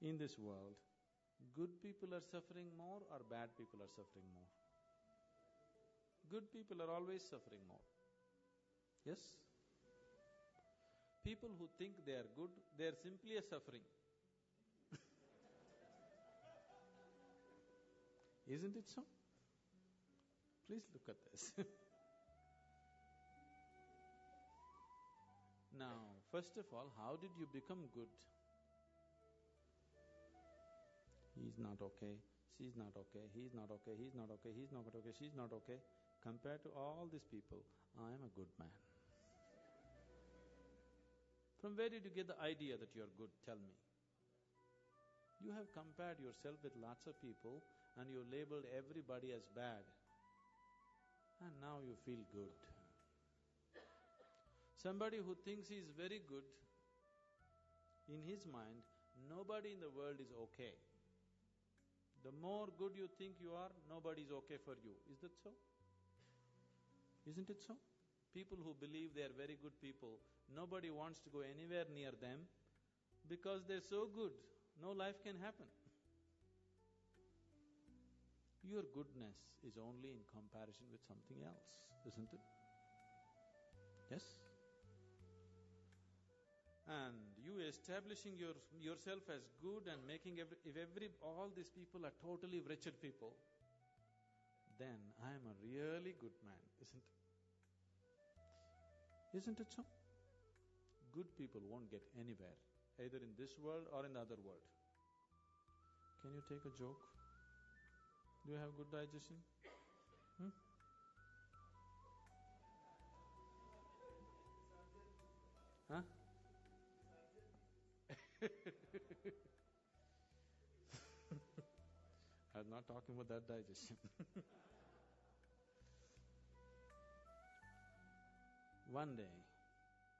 In this world, good people are suffering more or bad people are suffering more? Good people are always suffering more. Yes? People who think they are good, they are simply a suffering. Isn't it so? Please look at this. Now, first of all, how did you become good? He's not okay, she's not okay, he's not okay, he's not okay, he's not okay, she's not okay. Compared to all these people, I am a good man. From where did you get the idea that you're good? Tell me. You have compared yourself with lots of people and you labeled everybody as bad. And now you feel good. Somebody who thinks he is very good, in his mind, nobody in the world is okay. The more good you think you are, nobody is okay for you. Is that so? Isn't it so? People who believe they are very good people, nobody wants to go anywhere near them because they're so good, no life can happen. Your goodness is only in comparison with something else, isn't it? Yes? And you establishing yourself as good and making all these people are totally wretched people, then I am a really good man, isn't it? Isn't it so? Good people won't get anywhere, either in this world or in the other world. Can you take a joke? Do you have good digestion? Huh? I'm not talking about that digestion. One day,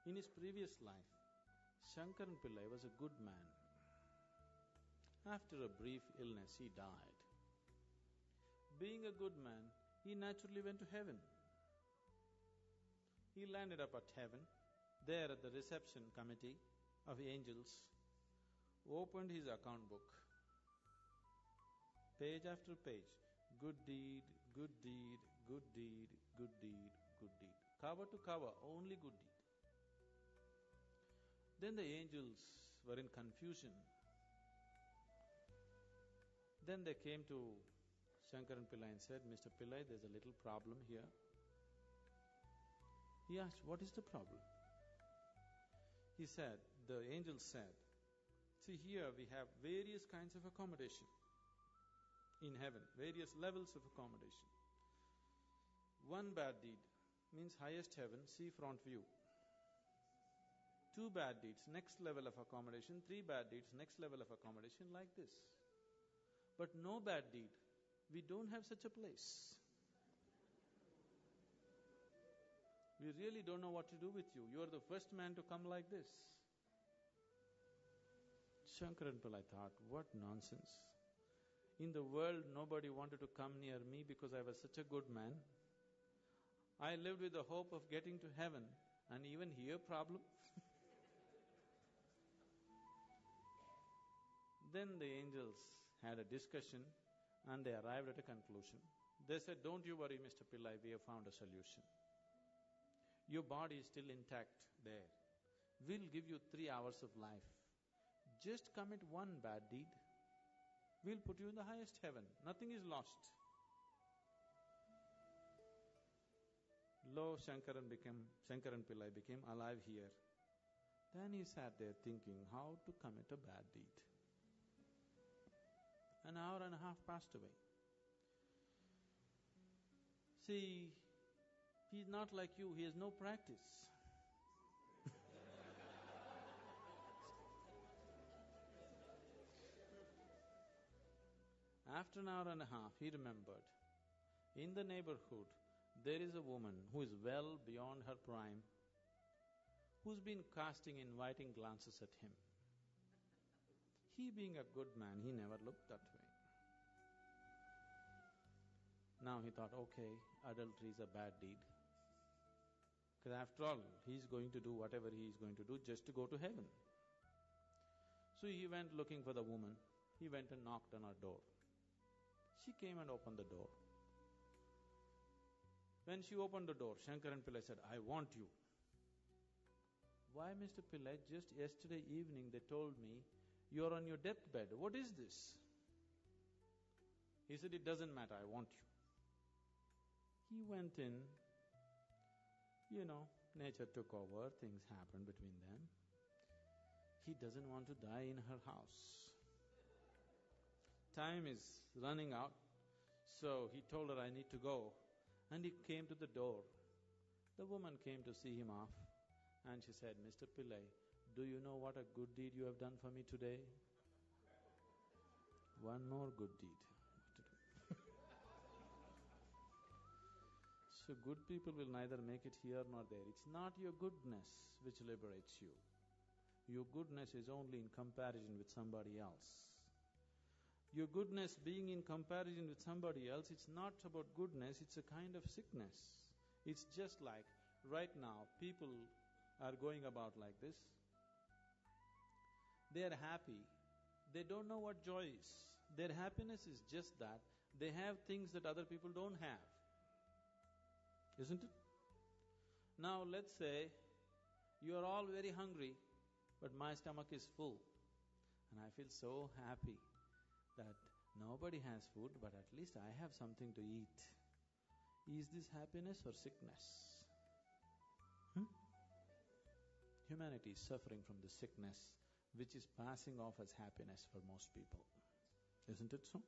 in his previous life, Shankaran Pillai was a good man. After a brief illness, he died. Being a good man, he naturally went to heaven. He landed up at heaven. There at the reception committee of angels, opened his account book. Page after page, good deed, good deed, good deed, good deed, good deed. Cover to cover, only good deed. Then the angels were in confusion. Then they came to Shankaran Pillai and said, Mr. Pillai, there's a little problem here. He asked, what is the problem? He said, the angels said, see here we have various kinds of accommodation in heaven, various levels of accommodation. One bad deed means highest heaven, sea front view. 2 bad deeds, next level of accommodation. 3 bad deeds, next level of accommodation, like this. But no bad deed, we don't have such a place. We really don't know what to do with you. You are the first man to come like this. Shankaran Pillai thought, what nonsense. In the world, nobody wanted to come near me because I was such a good man. I lived with the hope of getting to heaven, and even here problem. Then the angels had a discussion and they arrived at a conclusion. They said, don't you worry, Mr. Pillai, we have found a solution. Your body is still intact there. We'll give you 3 hours of life. Just commit one bad deed. We'll put you in the highest heaven. Nothing is lost. Lo, Shankaran Pillai became alive here. Then he sat there thinking how to commit a bad deed. An hour and a half passed away. See, he's not like you, he has no practice. After an hour and a half, he remembered, in the neighborhood, there is a woman who is well beyond her prime, who's been casting inviting glances at him. He being a good man, he never looked that way. Now he thought, okay, adultery is a bad deed. Because after all, he's going to do whatever he is going to do just to go to heaven. So he went looking for the woman. He went and knocked on her door. She came and opened the door. When she opened the door, Shankaran Pillai said, "I want you." "Why, Mr. Pillai? Just yesterday evening they told me you're on your deathbed. What is this?" He said, "It doesn't matter, I want you." He went in. Nature took over, things happened between them. He doesn't want to die in her house. Time is running out, so he told her, "I need to go." And he came to the door. The woman came to see him off, and she said, "Mr. Pillai, do you know what a good deed you have done for me today?" "One more good deed." What to do? So good people will neither make it here nor there. It's not your goodness which liberates you. Your goodness is only in comparison with somebody else. Your goodness being in comparison with somebody else, it's not about goodness, it's a kind of sickness. It's just like right now people are going about like this. They are happy. They don't know what joy is. Their happiness is just that they have things that other people don't have. Isn't it? Now let's say you are all very hungry, but my stomach is full and I feel so happy that nobody has food, but at least I have something to eat. Is this happiness or sickness? Humanity is suffering from the sickness which is passing off as happiness for most people. Isn't it so?